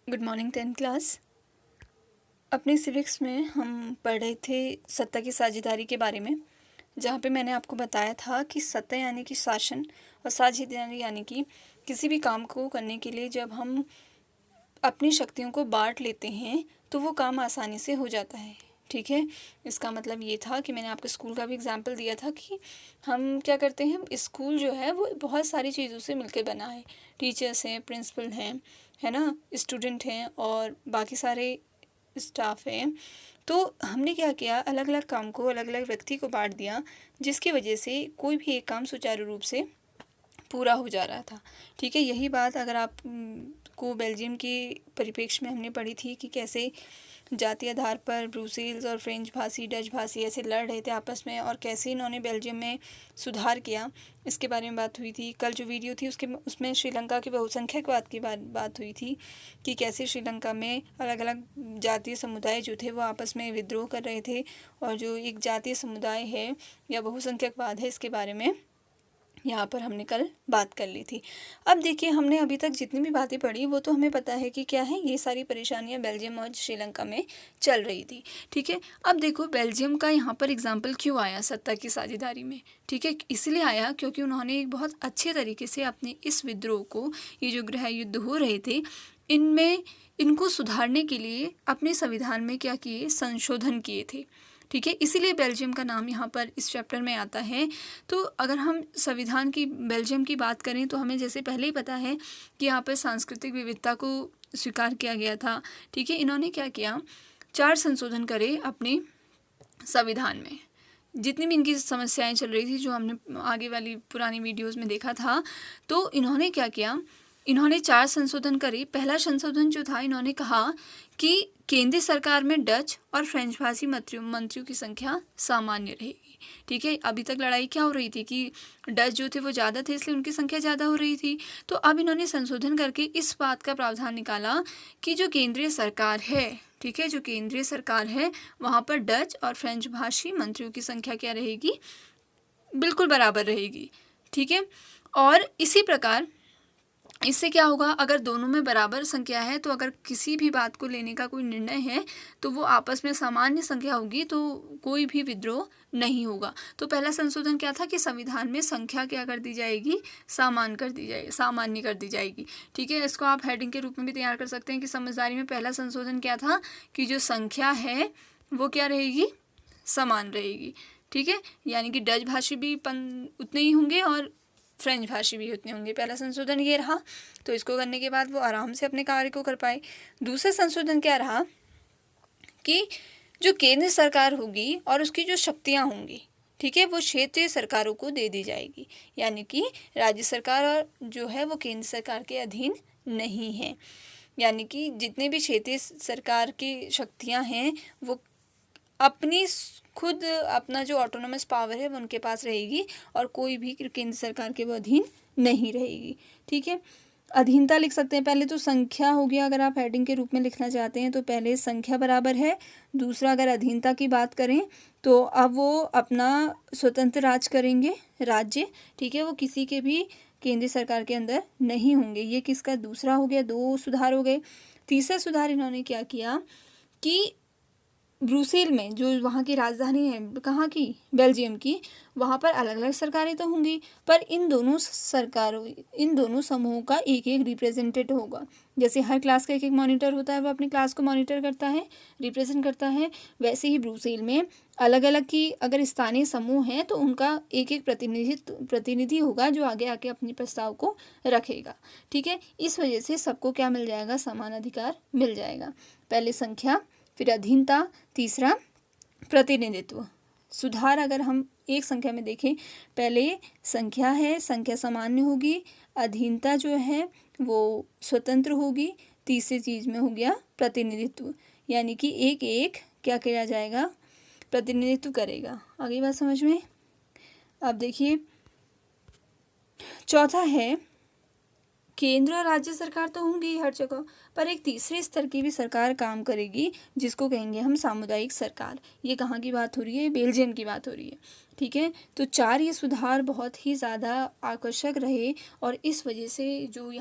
Good morning 10th class. अपने civics में हम पढ़ रहे थे सत्ता की साझेदारी के बारे में, जहाँ पे मैंने आपको बताया था कि सत्ता यानी कि शासन और साझेदारी यानी कि किसी भी काम को करने के लिए जब हम अपनी शक्तियों को बांट लेते हैं तो वो काम आसानी से हो जाता है। ठीक है, इसका मतलब ये था कि मैंने आपको स्कूल का भी एग्जाम्पल दिया था कि हम क्या करते हैं, स्कूल जो है वो बहुत सारी चीज़ों से मिलकर बना है। टीचर्स हैं, प्रिंसिपल हैं, है ना, स्टूडेंट हैं और बाकी सारे स्टाफ है। तो हमने क्या किया, अलग अलग काम को अलग अलग व्यक्ति को बांट दिया, जिसकी वजह से कोई भी एक काम सुचारू रूप से पूरा हो जा रहा था। ठीक है, यही बात अगर आप को बेल्जियम के परिप्रेक्ष्य में हमने पढ़ी थी कि कैसे जातीय आधार पर ब्रुसेल्स और फ्रेंच भाषी, डच भाषी ऐसे लड़ रहे थे आपस में और कैसे इन्होंने बेल्जियम में सुधार किया, इसके बारे में बात हुई थी। कल जो वीडियो थी उसमें श्रीलंका की बहुसंख्यकवाद की बात हुई थी कि कैसे श्रीलंका में अलग अलग जातीय समुदाय जो थे वो आपस में विद्रोह कर रहे थे, और जो एक जातीय समुदाय है या बहुसंख्यकवाद है, इसके बारे में यहाँ पर हमने कल बात कर ली थी। अब देखिए, हमने अभी तक जितनी भी बातें पढ़ी वो तो हमें पता है कि क्या है, ये सारी परेशानियाँ बेल्जियम और श्रीलंका में चल रही थी। ठीक है, अब देखो बेल्जियम का यहाँ पर एग्जाम्पल क्यों आया सत्ता की साझेदारी में। ठीक है, इसलिए आया क्योंकि उन्होंने एक बहुत अच्छे तरीके से अपने इस विद्रोह को, ये जो गृह युद्ध हो रहे थे, इनको सुधारने के लिए अपने संविधान में क्या किए, संशोधन किए थे। ठीक है, इसीलिए बेल्जियम का नाम यहाँ पर इस चैप्टर में आता है। तो अगर हम संविधान की बेल्जियम की बात करें तो हमें जैसे पहले ही पता है कि यहाँ पर सांस्कृतिक विविधता को स्वीकार किया गया था। ठीक है, इन्होंने क्या किया, 4 संशोधन करे अपने संविधान में। जितनी भी इनकी समस्याएं चल रही थी, जो हमने आगे वाली पुरानी वीडियोस में देखा था, तो इन्होंने क्या किया, इन्होंने 4 संशोधन करे। पहला संशोधन जो था, इन्होंने कहा कि केंद्रीय सरकार में डच और फ्रेंच भाषी मंत्रियों की संख्या सामान्य रहेगी। ठीक है, अभी तक लड़ाई क्या हो रही थी कि डच जो थे वो ज़्यादा थे, इसलिए उनकी संख्या ज़्यादा हो रही थी। तो अब इन्होंने संशोधन करके इस बात का प्रावधान निकाला कि जो केंद्रीय सरकार है, ठीक है, जो केंद्रीय सरकार है वहाँ पर डच और फ्रेंच भाषी मंत्रियों की संख्या क्या रहेगी, बिल्कुल बराबर रहेगी। ठीक है, और इसी प्रकार इससे क्या होगा, अगर दोनों में बराबर संख्या है तो अगर किसी भी बात को लेने का कोई निर्णय है तो वो आपस में सामान्य संख्या होगी, तो कोई भी विद्रोह नहीं होगा। तो पहला संशोधन क्या था कि संविधान में संख्या क्या कर दी जाएगी, सामान्य कर दी जाएगी। ठीक है, इसको आप हेडिंग के रूप में भी तैयार कर सकते हैं कि समझदारी में पहला संशोधन क्या था कि जो संख्या है वो क्या रहेगी, समान रहेगी। ठीक है, यानी कि डच भाषी भी उतने ही होंगे और फ्रेंच भाषी भी उतने होंगे। पहला संशोधन ये रहा, तो इसको करने के बाद वो आराम से अपने कार्य को कर पाए। दूसरा संशोधन क्या रहा कि जो केंद्र सरकार होगी और उसकी जो शक्तियां होंगी, ठीक है, वो क्षेत्रीय सरकारों को दे दी जाएगी, यानी कि राज्य सरकार और जो है वो केंद्र सरकार के अधीन नहीं है। यानी कि जितने भी क्षेत्रीय सरकार की शक्तियां हैं वो अपनी खुद अपना जो ऑटोनोमस पावर है वो उनके पास रहेगी और कोई भी केंद्र सरकार के वो अधीन नहीं रहेगी। ठीक है, अधीनता लिख सकते हैं। पहले तो संख्या हो गया, अगर आप हेडिंग के रूप में लिखना चाहते हैं तो पहले संख्या बराबर है। दूसरा, अगर अधीनता की बात करें तो अब वो अपना स्वतंत्र राज करेंगे, राज्य। ठीक है, वो किसी के भी केंद्रीय सरकार के अंदर नहीं होंगे। ये किसका दूसरा हो गया, 2 सुधार हो गए। तीसरा सुधार इन्होंने क्या किया कि ब्रुसेल में, जो वहाँ की राजधानी है, कहाँ की, बेल्जियम की, वहाँ पर अलग अलग सरकारें तो होंगी, पर इन दोनों समूहों का एक एक रिप्रेजेंटेटिव होगा। जैसे हर क्लास का एक एक मॉनिटर होता है, वो अपनी क्लास को मॉनिटर करता है, रिप्रेजेंट करता है, वैसे ही ब्रुसेल में अलग अलग की अगर स्थानीय समूह हैं तो उनका एक एक प्रतिनिधि होगा जो आगे आके अपने प्रस्ताव को रखेगा। ठीक है, इस वजह से सबको क्या मिल जाएगा, समान अधिकार मिल जाएगा। पहले संख्या, फिर अधीनता, तीसरा प्रतिनिधित्व। सुधार अगर हम एक संख्या में देखें, पहले संख्या है, संख्या सामान्य होगी, अधीनता जो है वो स्वतंत्र होगी, तीसरी चीज़ में हो गया प्रतिनिधित्व, यानी कि एक एक क्या किया जाएगा, प्रतिनिधित्व करेगा। आगे बात समझ में। अब देखिए, चौथा है केंद्र और राज्य सरकार तो होंगी हर जगह, पर एक तीसरे स्तर की भी सरकार काम करेगी जिसको कहेंगे हम सामुदायिक सरकार। ये कहाँ की बात हो रही है, बेल्जियम की बात हो रही है। ठीक है, तो 4 ये सुधार बहुत ही ज़्यादा आकर्षक रहे और इस वजह से जो